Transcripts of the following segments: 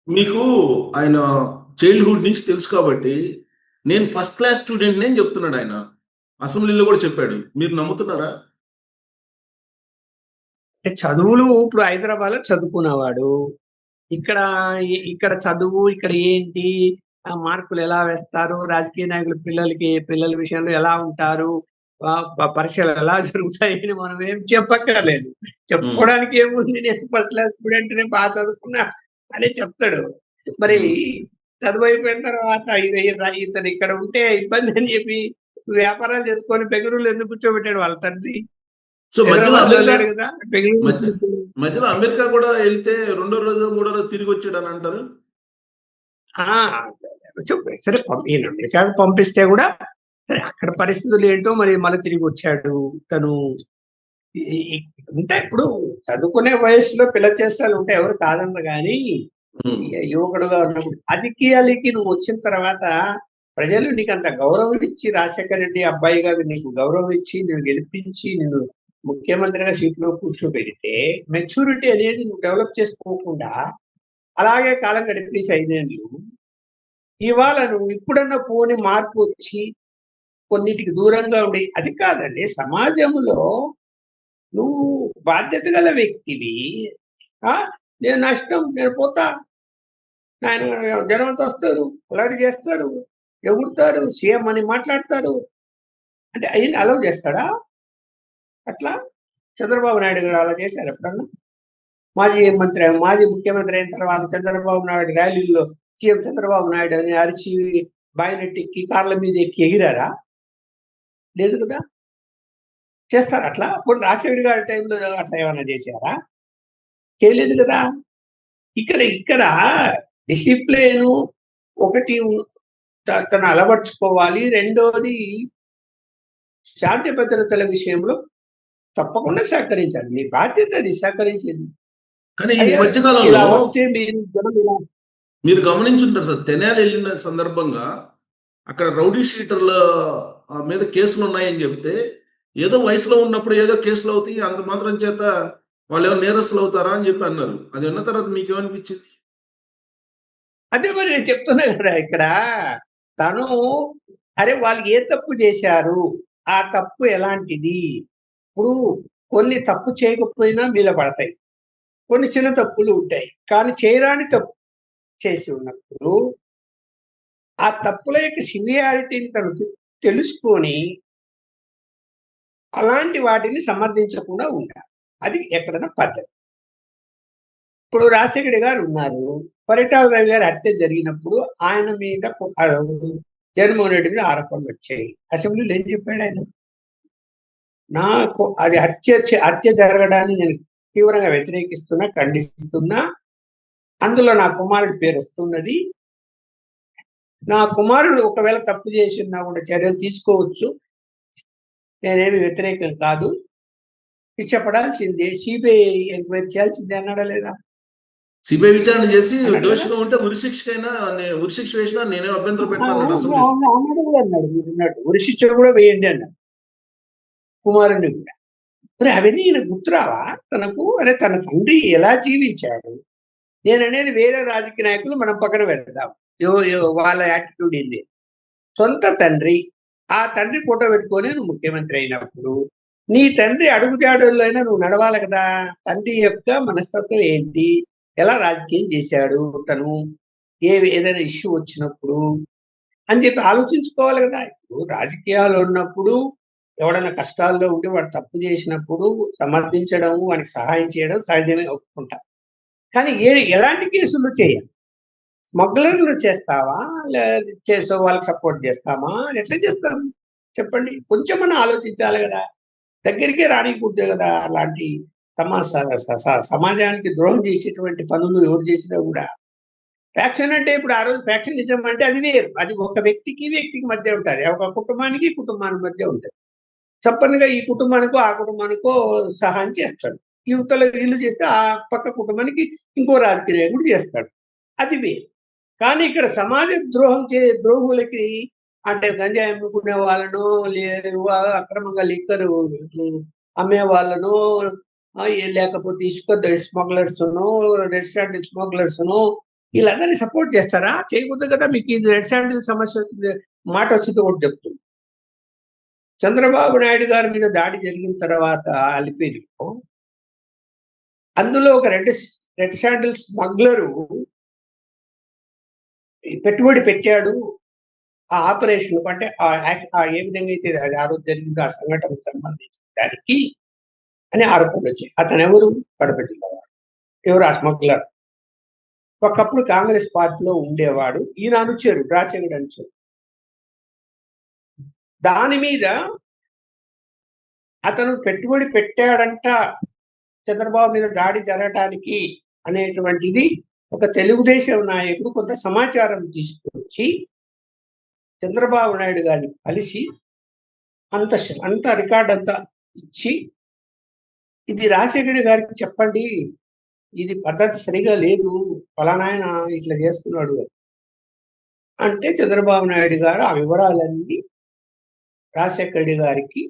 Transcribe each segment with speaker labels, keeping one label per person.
Speaker 1: మీకు ఆయన చైల్డ్‌హుడ్ నుంచి తెలుసు కాబట్టి, నేను ఫస్ట్ క్లాస్ స్టూడెంట్‌ని అని చెప్తున్నాడు ఆయన. అసెంబ్లీలో కూడా చెప్పాడు. మీరు నమ్ముతున్నారా?
Speaker 2: అంటే చదువులు ఇప్పుడు హైదరాబాద్‌లో చదువుకున్నవాడు. ఇక్కడ ఇక్కడ చదువు, ఇక్కడ ఏంటి, మార్కులు ఎలా వేస్తారు, రాజకీయ నాయకులు పిల్లల విషయంలో ఎలా ఉంటారు, పరీక్షలు ఎలా జరుగుతాయని మనం ఏం చెప్పక్కర్లేదు.
Speaker 1: హ్మ్.
Speaker 2: చెప్పుకోవడానికి ఏముంది, నేను ఫస్ట్ క్లాస్ స్టూడెంట్‌ని బాగా చదువుకున్నా అనే చెప్తాడు. మరి
Speaker 1: హ్మ్.
Speaker 2: చదువు అయిపోయిన తర్వాత ఇతను ఇక్కడ ఉంటే ఇబ్బంది అని చెప్పి వ్యాపారాలు చేసుకొని బెంగుళూరులో ఎందుకు కూర్చోబెట్టాడు వాళ్ళ తండ్రి?
Speaker 1: సో మధ్యలో
Speaker 2: హైదరాబాద్‌లో
Speaker 1: అమెరికా
Speaker 2: లేడు కదా! బెంగుళూరులో
Speaker 1: మధ్య
Speaker 2: కూర్చొని.
Speaker 1: మధ్యలో అమెరికా కూడా ఎళ్తే రెండో రోజో, మూడో రోజు తిరిగొచ్చాడని అంటారు.
Speaker 2: ఆ! సరే ఈయన అమెరికాకి పంపిస్తే గూడా సరే అక్కడ పరిస్థితులు ఏంటో మరి మళ్ళీ తిరిగొచ్చాడు. తను ఈ ఈ అంటే ఇప్పుడు చదువుకునే వయస్సులో పిల్ల చేష్టాలుంటాయి. ఎవరు కాదనరు గానీ,
Speaker 1: హ్మ్.
Speaker 2: యువకుడుగా ఉన్నప్పుడు రాజకీయాలకి నువ్వొచ్చిన తర్వాత ప్రజలు నీకంత గౌరవం ఇచ్చి రాజశేఖర రెడ్డి అబ్బాయిగా నీకు గౌరవం ఇచ్చి, నిన్ను గెలిపించి, నిన్ను ముఖ్యమంత్రిగా సీట్‌లో కూర్చోబెడితే మెచ్యూరిటీ అనేది నువ్వు డెవలప్ చేసుకోకుండా అలాగే కాలం గడిపేసి 5 ఏళ్ళు ఇవాళ నువ్వు ఇప్పుడన్నా పోని మార్పొచ్చి, కొన్నిటికి దూరంగా ఉండి అది కాదండి సమాజంలో నువ్వు బాధ్యత గల వ్యక్తివి. ఆ! నేను నా ఇష్టం నేను పోతా. ఆయన జనమంతా వస్తారు, అల్లరి చేస్తారు, ఎగురుతారు, సీఎం అని మాట్లాడతారు. అంటే అయన్ని అలౌ చేస్తాడా? అట్లా? చంద్రబాబు నాయుడు గారు అలా చేశారా ఎప్పుడన్నా? మాజీ ముఖ్యమంత్రి అయిన తర్వాత చంద్రబాబు నాయుడు ర్యాలీల్లో సీఎం చంద్రబాబు నాయుడు అని అరిచి, బాయినెట్టెక్కి, కార్ల మీద ఎక్కి ఎగిరారా? లేదు కదా! చేస్తారా అట్లా? పోనీ రాజశేఖర్ గారి టైంలో అట్లా ఏమన్నా చేశారా? చేయలేదు కదా! ఇక్కడ డిసిప్లిను ఒకటి తను అలవరుచుకోవాలి. రెండోది శాంతి భద్రతల విషయంలో తప్పకుండా సహకరించాలి. మీ బాధ్యత అది సహకరించేది.
Speaker 1: కానీ ఈ
Speaker 2: అయ్యో!
Speaker 1: మధ్య
Speaker 2: ఇలా
Speaker 1: కాలంలో
Speaker 2: వస్తే మీరు జనం ఇలా
Speaker 1: మీరు గమనించుంటారు సార్. తెనాలి ఎళ్ళిన సందర్భంగా అక్కడ రౌడీ షీటర్ల మీద కేసులున్నాయని జెప్తే, ఏదో వయసులో ఉన్నప్పుడు ఏదో కేసులవుతాయి. అంత మాత్రం చేత వాళ్ళేమో నేరస్తులవుతారా అని జెప్పి అన్నారు. అది విన్న తర్వాత మీకేమనిపించింది?
Speaker 2: అదే మరి నేను చెప్తున్నా గదా! ఇక్కడ తను అరే! వాళ్ళు ఏ తప్పు చేశారు? ఆ తప్పు ఎలాంటిది? ఇప్పుడు కొన్ని తప్పు చేయకపోయినా మీద పడతాయి. కొన్ని చిన్న తప్పులు ఉంటాయి. కానీ చేయరాని తప్పు చేసి ఉన్నప్పుడు, ఆ తప్పుల యొక్క సివియారిటీని తను తెలుసుకొని, అలాంటి వాటిని సమర్థించకుండా ఉండాలి. అది ఎక్కడైనా పద్ధతి. ఇప్పుడు రాజశేఖర గారు ఉన్నారు. పరిటాల రవి గారి హత్య జరిగినప్పుడు ఆయన మీద జగన్మోహన్ రెడ్డి మీద ఆరోపణలొచ్చాయి. అసెంబ్లీలో ఏం చెప్పాడాయన? నాకు అది హత్య జరగడాన్ని నేను తీవ్రంగా వ్యతిరేకిస్తున్నా, ఖండిస్తున్నా. అందులో నా కుమారుడి పేరొస్తున్నది. నా కుమారుడు ఒకవేళ తప్పు చేసున్నా కూడా చర్యలు తీసుకోవచ్చు. నేనేమి వ్యతిరేకం కాదు. శిక్ష పడాల్సిందే. సిబిఐ ఎంక్వైరీ చేయాల్సిందే అన్నాడా లేదా?
Speaker 1: సిబిఐ విచారణ జేసి
Speaker 2: అన్నాడు కదా!
Speaker 1: దోషిగా ఉంటే ఉరిశిక్షకైనా ఉరిశిక్ష వేసినా నేనేం అభ్యంతరం
Speaker 2: ఆ!
Speaker 1: పెట్టనన్నాడు
Speaker 2: అవును.
Speaker 1: అసెంబ్లీలో.
Speaker 2: అవును. అన్నాడు కూడా అన్నాడు మీరన్నట్టు. ఉరిశిక్ష కూడా వేయండి అన్నాడు కుమారుడిని కూడా. మరి అవన్నీ ఈయనకు గుర్తురావా తనకు? అరే! తన తండ్రి ఎలా జీవించాడు? నేననేది వేరే రాజకీయ నాయకులు మనం పక్కన పెడదాం. వాళ్ళ యాటిట్యూడ్ ఏంది? సొంత తండ్రి, ఆ తండ్రి ఫోటో పెట్టుకొని నువ్వు ముఖ్యమంత్రి అయినప్పుడు, నీ తండ్రి అడుగుజాడల్లో అయినా నువ్వు నడవాలి కదా! తండ్రి యొక్క మనస్తత్వం ఏంటి? ఎలా రాజకీయం చేశాడు తను? ఏదైనా ఇష్యూ వచ్చినప్పుడు అని చెప్పి ఆలోచించుకోవాలి కదా! ఇప్పుడు రాజకీయాల్లో ఉన్నప్పుడు ఎవడన్నా కష్టాల్లో ఉంటే వాడు తప్పు చేసినప్పుడు సమర్థించడం, వానికి సహాయం చేయడం సహజమే ఒప్పుకుంటా. కానీ ఎలాంటి కేసులు చేయాలి? స్మగ్లర్‌లు చేస్తావా? లే చేసే వాళ్ళకి సపోర్ట్ చేస్తామా? ఎట్లా చేస్తాం? చెప్పండి. కొంచెమన్నా ఆలోచించాలి గదా! దగ్గరికే రానీయకూడదు గదా! అలాంటి సమా స స స సమాజానికి ద్రోహం చేసేటువంటి పనులు ఎవరు చేసినా గూడా. ఫ్యాక్షన్ అంటే ఇప్పుడు ఆ రోజు ఫ్యాక్షనిజం అంటే అది వేరు. అది ఒక వ్యక్తికి మధ్య ఉంటది. ఒక కుటుంబానికి మధ్య ఉంటది. చెప్పనుగా ఈ కుటుంబానికో, ఆ కుటుంబానికో సహాయం చేస్తాడు. ఇవతల వీళ్ళు చేస్తే ఆ పక్క కుటుంబానికి ఇంకో రాజకీయ నాయకుడు చేస్తాడు. అది వేరు. కానీ ఇక్కడ సమాజ ద్రోహులకి అంటే గంజాయి అమ్ముకునే వాళ్ళనో, అక్రమంగా లిక్కరు అమ్మే వాళ్ళనో, లేకపోతే ఇసుక స్మగ్లర్స్‌నో, రెస్టారెంట్ స్మగ్లర్స్‌నో వీళ్ళందరినీ సపోర్ట్ చేస్తారా? చేయకూడదు కదా. మీకు ఈ రెడ్ శాండిల్ సమస్య వచ్చింది మాట వచ్చింది ఒకటి చెప్తుంది. చంద్రబాబు నాయుడు గారి మీద దాడి జరిగిన తర్వాత అలిపిరిలో అందులో ఒక రెడ్ శాండిల్ స్మగ్లరు పెట్టుబడి పెట్టాడు ఆ ఆపరేషన్ అంటే ఏ విధంగా అయితే అది ఆ రోజు జరిగిందో ఆ సంఘటనకు సంబంధించిన దానికి అనే ఆరోపణలు వచ్చాయి. అతను ఎవరు? కడప జిల్లా వాడు. ఎవరు? ఆ స్మగ్లర్. ఒకప్పుడు కాంగ్రెస్ పార్టీలో ఉండేవాడు. ఈయన అనుచరుడు, రాజశేఖర్ అనుచరుడు. దాని మీద అతను పెట్టుబడి పెట్టాడంట చంద్రబాబు మీద దాడి జరగటానికి అనేటువంటిది ఒక తెలుగుదేశం నాయకుడు కొంత సమాచారం తీసుకొచ్చి చంద్రబాబు నాయుడు గారిని కలిసి అంత రికార్డ్ అంతా ఇచ్చి, ఇది రాజశేఖర్ గారికి చెప్పండి, ఇది పద్ధతి సరిగా లేదు, ఫలానా ఆయన ఇట్లా చేస్తున్నాడు అంటే చంద్రబాబు నాయుడు గారు ఆ వివరాలన్నీ రాజశేఖర్ రెడ్డి గారికి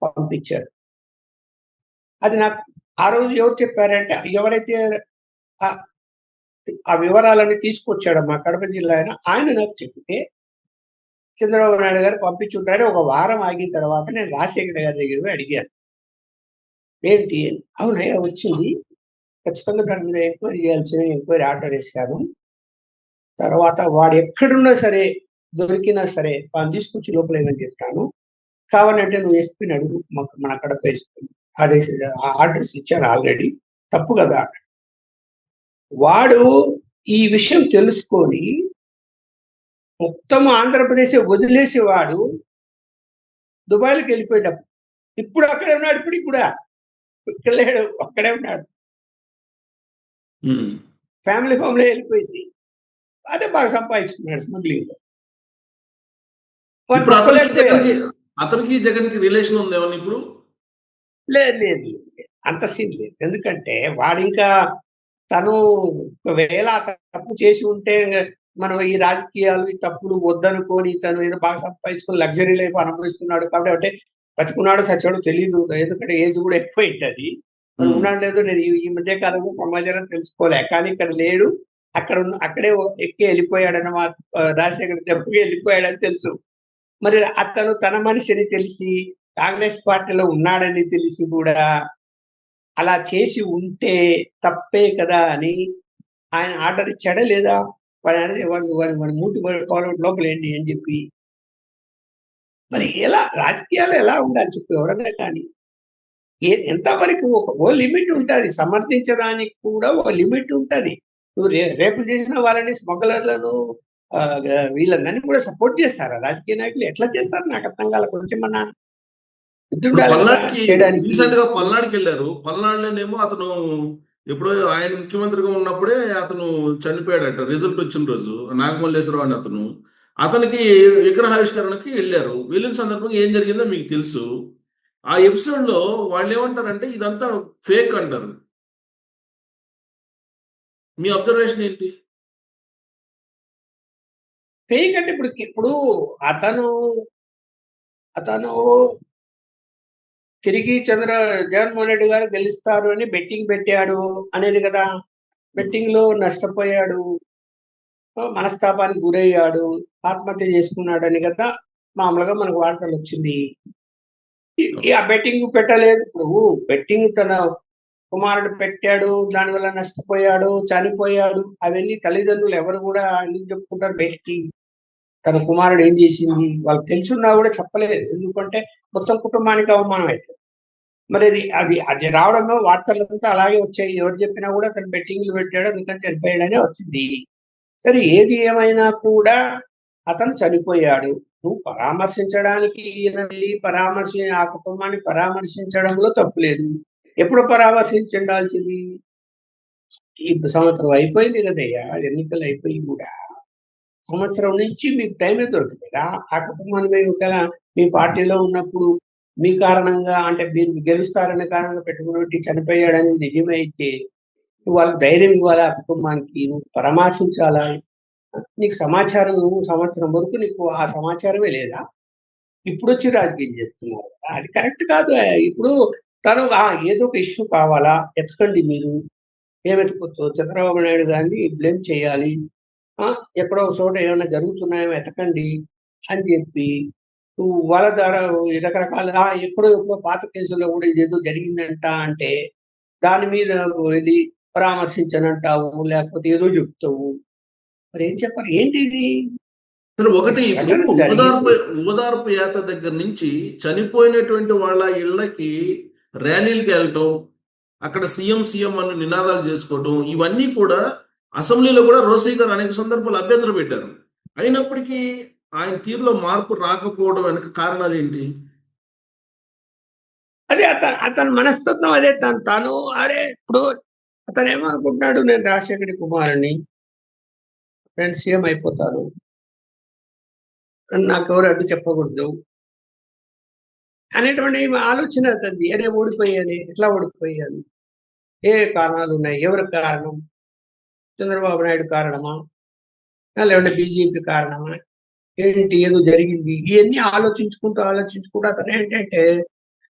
Speaker 2: పంపించారు. అది నాకు ఆ రోజు ఎవరు చెప్పారంటే, ఎవరైతే ఆ వివరాలన్నీ తీసుకొచ్చాడు మా కడప జిల్లా ఆయన నాకు చెప్తే చంద్రబాబు నాయుడు గారు పంపించుంటారని ఒక వారం ఆగిన తర్వాత నేను రాజశేఖర్ గారి దగ్గర పోయి అడిగాను. ఏంటి? అవునయ్యా వచ్చింది, ఖచ్చితంగా దాని మీద ఎంక్వైరీ చేయాల్సిన ఎంక్వైరీ ఆర్డర్ వేశాను. తర్వాత వాడు ఎక్కడున్నా సరే, దొరికినా సరే వాడిని తీసుకొచ్చి లోపల ఏమని చేస్తాను, కావాలంటే నువ్వు ఎస్పీని అడుగు, మన కడప ఎస్పీ ఆర్డర్స్ ఇచ్చారు ఆల్రెడీ, తప్పు కదా. వాడు ఈ విషయం తెలుసుకొని మొత్తం ఆంధ్రప్రదేశ్ వదిలేసి వాడు దుబాయ్కి వెళ్ళిపోయేటప్పుడు ఇప్పుడు అక్కడే ఉన్నాడు. ఇప్పుడు కూడా ఇక్కడ లేడు, అక్కడే ఉన్నాడు. ఫ్యామిలీ వెళ్ళిపోయింది. అదే బాగా సంపాదించుకున్నాడు స్మగ్లింగ్.
Speaker 1: ఇప్పుడు అతనికి జగన్కి రిలేషన్ ఉంది ఏమన్నా ఇప్పుడు?
Speaker 2: లేదు, అంత సీన్ లేదు. ఎందుకంటే వాడు ఇంకా తను ఒకవేళ తప్పు చేసి ఉంటే మనం ఈ రాజకీయాలు ఈ తప్పులు వద్దనుకొని తను ఏదో బాగా సంపాదించుకొని లగ్జరీ లైఫ్ అనుభవిస్తున్నాడు కాబట్టి బతుకున్నాడు సచ్చాడు తెలియదు. ఎందుకంటే ఏజ్ కూడా ఎక్కువ అవుతుంది. ఉన్నాడు లేదో నేను ఈ మధ్య కాలంలో సమాచారం తెలుసుకోలే. కానీ ఇక్కడ లేడు, అక్కడే ఎక్కి వెళ్ళిపోయాడని రాజశేఖర్ దెబ్బకి వెళ్ళిపోయాడని తెలుసు. మరి అతను తన మనిషిని తెలిసి కాంగ్రెస్ పార్టీలో ఉన్నాడని తెలిసి కూడా అలా చేసి ఉంటే తప్పే కదా అని ఆయన ఆర్డర్ ఇచ్చాడా లేదా? వాడి మూతి లోపల ఏంటి అని చెప్పి. మరి ఎలా రాజకీయాలు ఎలా ఉండాలి చెప్పు ఎవరన్నా కానీ. ఎంతవరకు ఓ లిమిట్ ఉంటుంది, సమర్థించడానికి కూడా ఓ లిమిట్ ఉంటుంది. నువ్వు రేపు చేసిన వాళ్ళని స్మగ్లర్లను వీళ్ళందరినీ కూడా సపోర్ట్ చేస్తారా రాజకీయ నాయకులు? ఎట్లా చేస్తారు నాకు అర్థం కాల. కొంచెం మన
Speaker 1: రీసెంట్ గా పల్నాడుకి వెళ్ళారు. పల్నాడులోనేమో అతను ఎప్పుడో ఆయన ముఖ్యమంత్రిగా ఉన్నప్పుడే అతను చనిపోయాడట. రిజల్ట్ వచ్చిన రోజు నాగమల్లేశ్వరరావు అని అతనికి విగ్రహావిష్కరణకి వెళ్ళారు. వెళ్ళిన సందర్భంగా ఏం జరిగిందో మీకు తెలుసు. ఆ ఎపిసోడ్ లో వాళ్ళు ఏమంటారంటే ఇదంతా ఫేక్ అంటారు. మీ అబ్జర్వేషన్ ఏంటి?
Speaker 2: ఫేక్ అంటే ఇప్పుడు అతను తిరిగి జగన్మోహన్ రెడ్డి గారు గెలుస్తారు అని బెట్టింగ్ పెట్టాడు అనేది కదా. బెట్టింగ్ లో నష్టపోయాడు, మనస్తాపానికి గురయ్యాడు, ఆత్మహత్య చేసుకున్నాడు అని కదా మామూలుగా మనకు వార్తలు వచ్చింది. ఆ బెట్టింగ్ పెట్టలేదు. ఇప్పుడు బెట్టింగ్ తన కుమారుడు పెట్టాడు, దానివల్ల నష్టపోయాడు, చనిపోయాడు, అవన్నీ తల్లిదండ్రులు ఎవరు కూడా ఎందుకు చెప్పుకుంటారు? బయటికి తన కుమారుడు ఏం చేసింది వాళ్ళకి తెలుసున్నా కూడా చెప్పలేదు. ఎందుకంటే మొత్తం కుటుంబానికి అవమానం అవుతుంది. మరి అది రావడంలో వార్తలంతా అలాగే వచ్చాయి. ఎవరు చెప్పినా కూడా అతను బెట్టింగ్లు పెట్టాడు అందుకని చనిపోయాడనే వచ్చింది. సరే ఏది ఏమైనా కూడా అతను చనిపోయాడు. నువ్వు పరామర్శించడానికి ఆ కుటుంబాన్ని పరామర్శించడంలో తప్పు లేదు. ఎప్పుడు పరామర్శించాల్సింది? ఈ సంవత్సరం అయిపోయింది కదయ్యా, ఎన్నికలు అయిపోయి కూడా సంవత్సరం నుంచి మీకు టైమే దొరకలేదా? ఆ కుటుంబాన్ని మీ పార్టీలో ఉన్నప్పుడు మీ కారణంగా అంటే మీరు గెలుస్తారనే కారణంగా పెట్టుకుని చనిపోయాడని నిజమే అయితే నువ్వు వాళ్ళకి ధైర్యం ఇవ్వాలా? ఆ కుటుంబానికి నువ్వు పరామర్శించాలా? నీకు సమాచారం సంవత్సరం వరకు నీకు ఆ సమాచారమే లేదా? ఇప్పుడు వచ్చి రాజకీయం చేస్తున్నారు. అది కరెక్ట్ కాదు. ఇప్పుడు తను ఏదో ఒక ఇష్యూ కావాలా, ఎత్తకండి మీరు ఏమెత్తుకోవచ్చు చంద్రబాబు నాయుడు గారిని బ్లేమ్ చేయాలి, ఎక్కడో ఒక చోట ఏమైనా జరుగుతున్నాయో వెతకండి అని చెప్పి నువ్వు వాళ్ళ ద్వారా ఈ రకరకాల ఎప్పుడో ఎప్పుడో పాత కేసుల్లో కూడా ఇదేదో జరిగిందంట అంటే దాని మీద వెళ్ళి పరామర్శించనంటావు, లేకపోతే ఏదో చెప్తావు. మరి ఏం చెప్పాలి? ఏంటి ఇది?
Speaker 1: సరే,
Speaker 2: ఒక
Speaker 1: ఒకటి ఇప్పుడు
Speaker 2: సంఘటన జరిగింది.
Speaker 1: ఓదార్పు యాత్ర దగ్గర నుంచి చనిపోయినటువంటి వాళ్ళ ఇళ్ళకి ర్యాలీలకు వెళ్ళటం, అక్కడ సీఎం సీఎం అని నినాదాలు చేసుకోవటం, ఇవన్నీ కూడా అసెంబ్లీలో కూడా రోసయ్య గారు అనేక సందర్భాలు అభ్యంతరం పెట్టారు. అయినప్పటికీ ఆయన తీరులో మార్పు రాకపోవడం వెనక కారణాలు ఏంటి?
Speaker 2: అదే అతని మనస్తత్వం అదే. తాను అరే ఇప్పుడు అతను ఏమనుకుంటున్నాడు, నేను రాజశేఖరి కుమారుని, నేను సీఎం అయిపోతాను, నాకెవరు అడ్డు చెప్పకూడదు అనేటువంటి ఆలోచన అతనిది. అరే ఓడిపోయాను, ఎట్లా ఓడిపోయాను, ఏ కారణాలు ఉన్నాయి, ఎవరి కారణం, చంద్రబాబు నాయుడు కారణమా, లేదంటే బీజేపీ కారణమా, ఏంటి ఏదో జరిగింది, ఇవన్నీ ఆలోచించుకుంటూ అతను ఏంటంటే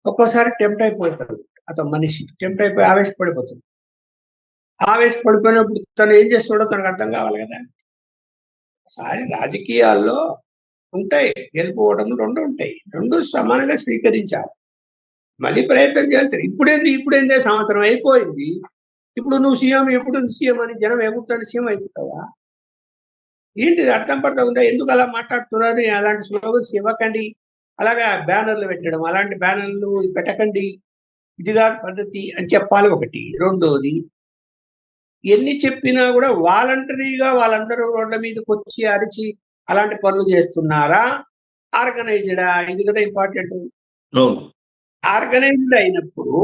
Speaker 2: ఒక్కోసారి టెంప్ట్ అయిపోతాడు. అతను మనిషి టెంప్ట్ అయిపోయి ఆవేశపడిపోతాడు. ఆవేశపడిపోయినప్పుడు తను ఏం చేస్తున్నాడో తనకు అర్థం కావాలి కదా. ఒకసారి రాజకీయాల్లో ఉంటాయి, గెలుపు ఓటములు రెండు ఉంటాయి, రెండు సమానంగా స్వీకరించాలి, మళ్ళీ ప్రయత్నం చేస్తారు. ఇప్పుడేందే సంవత్సరం అయిపోయింది, ఇప్పుడు నువ్వు సీఎం, ఎప్పుడు సీఎం అని జనం ఎగురుతాను, సీఎం అయిపోతావా? ఏంటిది అర్థం పడతా ఉందా? ఎందుకు అలా మాట్లాడుతున్నారు? అలాంటి స్లోగన్స్ ఇవ్వకండి, అలాగా బ్యానర్లు పెట్టడం, అలాంటి బ్యానర్లు పెట్టకండి, ఇది కాదు పద్ధతి అని చెప్పాలి ఒకటి. రెండోది, ఎన్ని చెప్పినా కూడా వాలంటరీగా వాళ్ళందరూ రోడ్ల మీదకి వచ్చి అరిచి అలాంటి పనులు చేస్తున్నారా, ఆర్గనైజ్డా? ఇది కదా ఇంపార్టెంట్. ఆర్గనైజ్డ్ అయినప్పుడు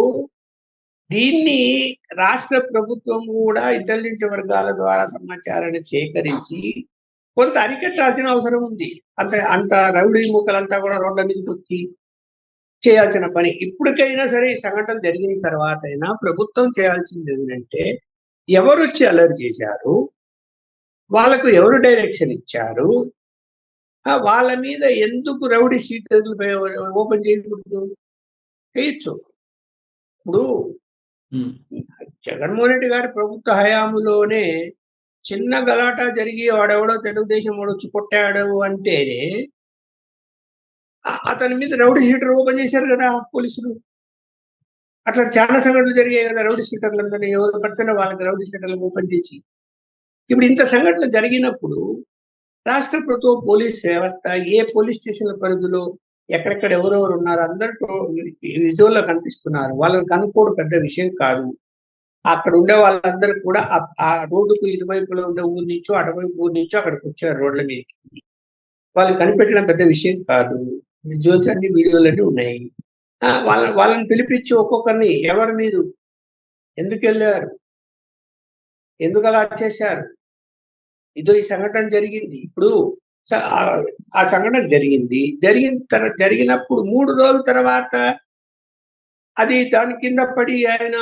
Speaker 2: దీన్ని రాష్ట్ర ప్రభుత్వం కూడా ఇంటెలిజెన్స్ వర్గాల ద్వారా సమాచారాన్ని సేకరించి కొంత అరికట్టాల్సిన అవసరం ఉంది. అంత రౌడీ ముక్కలంతా కూడా రోడ్ల మీదకి వచ్చి చేయాల్సిన పని. ఇప్పటికైనా సరే ఈ సంఘటన జరిగిన తర్వాత అయినా ప్రభుత్వం చేయాల్సింది ఏంటంటే, ఎవరు వచ్చి అలర్ట్ చేశారు, వాళ్ళకు ఎవరు డైరెక్షన్ ఇచ్చారు, వాళ్ళ మీద ఎందుకు రౌడీ షీటర్లు ఓపెన్ చేయకూడదు? చేయొచ్చు. ఇప్పుడు జగన్మోహన్ రెడ్డి గారి ప్రభుత్వ హయాంలోనే చిన్న గలాటా జరిగి వాడెవడో తెలుగుదేశం వాడు వచ్చి కొట్టాడు అంటే అతని మీద రౌడీ షీటర్ ఓపెన్ చేశారు కదా పోలీసులు. అట్లా చాలా సంఘటనలు జరిగాయి కదా, రౌడీ షీటర్లందరినీ ఎవరు పడితేనే వాళ్ళకి రౌడీ షీటర్లు ఓపెన్ చేసి. ఇప్పుడు ఇంత సంఘటనలు జరిగినప్పుడు రాష్ట్ర ప్రభుత్వం పోలీస్ వ్యవస్థ ఏ పోలీస్ స్టేషన్ల పరిధిలో ఎక్కడెక్కడ ఎవరెవరు ఉన్నారు అందరితో విజువల్లో కనిపిస్తున్నారు, వాళ్ళని కనుక్కోవడం పెద్ద విషయం కాదు. అక్కడ ఉండే వాళ్ళందరూ కూడా ఆ రోడ్డుకు ఇరువైపులో ఉండే ఊరి నుంచో అటువైపు ఊరి నుంచో అక్కడికి వచ్చారు రోడ్ల మీదకి. వాళ్ళు కనిపెట్టడం పెద్ద విషయం కాదు. విజువల్స్ అన్ని వీడియోలన్నీ ఉన్నాయి. వాళ్ళని పిలిపించి ఒక్కొక్కరిని, ఎవరు మీరు, ఎందుకు వెళ్ళారు, ఎందుకు అలా చేశారు, ఇదో ఈ సంఘటన జరిగింది. ఇప్పుడు ఆ సంఘటన జరిగినప్పుడు 3 రోజుల తర్వాత అది దాని కింద పడి ఆయన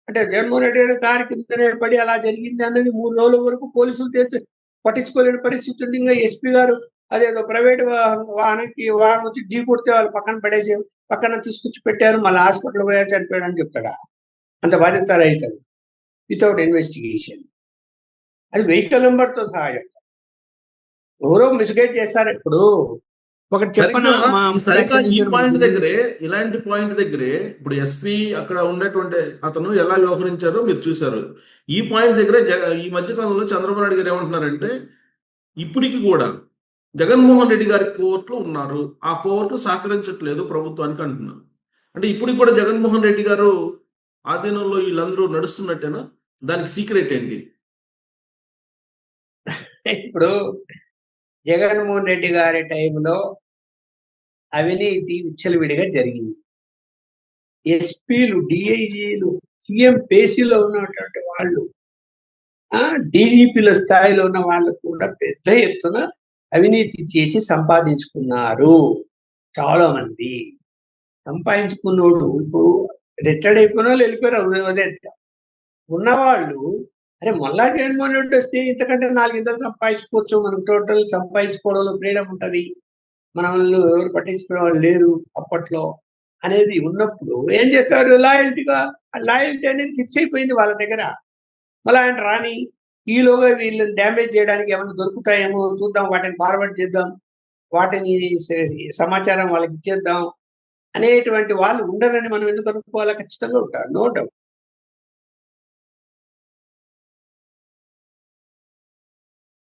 Speaker 2: అంటే జగన్మోహన్ రెడ్డి గారి కారు కిందనే పడి అలా జరిగింది అన్నది 3 రోజుల వరకు పోలీసులు పట్టించుకోలేని పరిస్థితి ఉంది. ఇంకా ఎస్పీ గారు అదేదో ప్రైవేట్ వాహనం వచ్చి ఢీ కొడితే వాళ్ళు పక్కన పడేసి పక్కన తీసుకొచ్చి పెట్టారు, మళ్ళీ హాస్పిటల్ పోయా చనిపోయాడు అని చెప్తాడా? అంత బాధ్యత రైతులు వితౌట్ ఇన్వెస్టిగేషన్. అది వెహికల్ నెంబర్తో సహా చెప్తారు. ఎవరో మిస్గైడ్ చేస్తారు. ఇప్పుడు ఒకటి చెప్పనా,
Speaker 1: ఈ పాయింట్ దగ్గరే, ఇలాంటి పాయింట్ దగ్గరే ఇప్పుడు ఎస్పీ అక్కడ ఉన్నటువంటి అతను ఎలా వ్యవహరించారో మీరు చూశారు. ఈ పాయింట్ దగ్గరే ఈ మధ్యకాలంలో చంద్రబాబు నాయుడు గారు ఏమంటున్నారంటే, ఇప్పటికి కూడా జగన్మోహన్ రెడ్డి గారి కోర్టులో ఉన్నారు, ఆ కోర్టు సహకరించట్లేదు ప్రభుత్వానికి అంటున్నారు. అంటే ఇప్పటికి కూడా జగన్మోహన్ రెడ్డి గారు ఆధీనంలో వీళ్ళందరూ నడుస్తున్నట్టేనా? దానికి సీక్రెట్ ఏంటి?
Speaker 2: ఇప్పుడు జగన్మోహన్ రెడ్డి గారి టైంలో అవినీతి విచ్చలవిడిగా జరిగింది. ఎస్పీలు, డిఐజీలు, సీఎం పేసీలో ఉన్నటువంటి వాళ్ళు, డీజీపీల స్థాయిలో ఉన్న వాళ్ళు కూడా పెద్ద ఎత్తున అవినీతి చేసి సంపాదించుకున్నారు. చాలా మంది సంపాదించుకున్నోడు ఇప్పుడు రిటైర్డ్ అయిపోయిన వాళ్ళు వెళ్ళిపోయారు. ఉన్నవాళ్ళు అరే మళ్ళా జగన్మోహన్ రెడ్డి వస్తే ఇంతకంటే 4 సంపాదించుకోవచ్చు, మనం టోటల్ సంపాదించుకోవడంలో ఫ్రీడమ్ ఉంటుంది, మన వాళ్ళు ఎవరు పట్టించుకునే వాళ్ళు లేరు అప్పట్లో అనేది ఉన్నప్పుడు ఏం చేస్తారు? లాయల్టీగా లాయల్టీ అనేది ఫిక్స్ అయిపోయింది వాళ్ళ దగ్గర. మళ్ళీ ఆయన రాని ఈలోగా వీళ్ళని డ్యామేజ్ చేయడానికి ఏమైనా దొరుకుతాయేమో చూద్దాం, వాటిని ఫార్వర్డ్ చేద్దాం, వాటిని సమాచారం వాళ్ళకి ఇచ్చేద్దాం అనేటువంటి వాళ్ళు ఉండరని మనం ఎందుకు అనుకోవాలా? ఖచ్చితంగా ఉంటారు, నో డౌట్.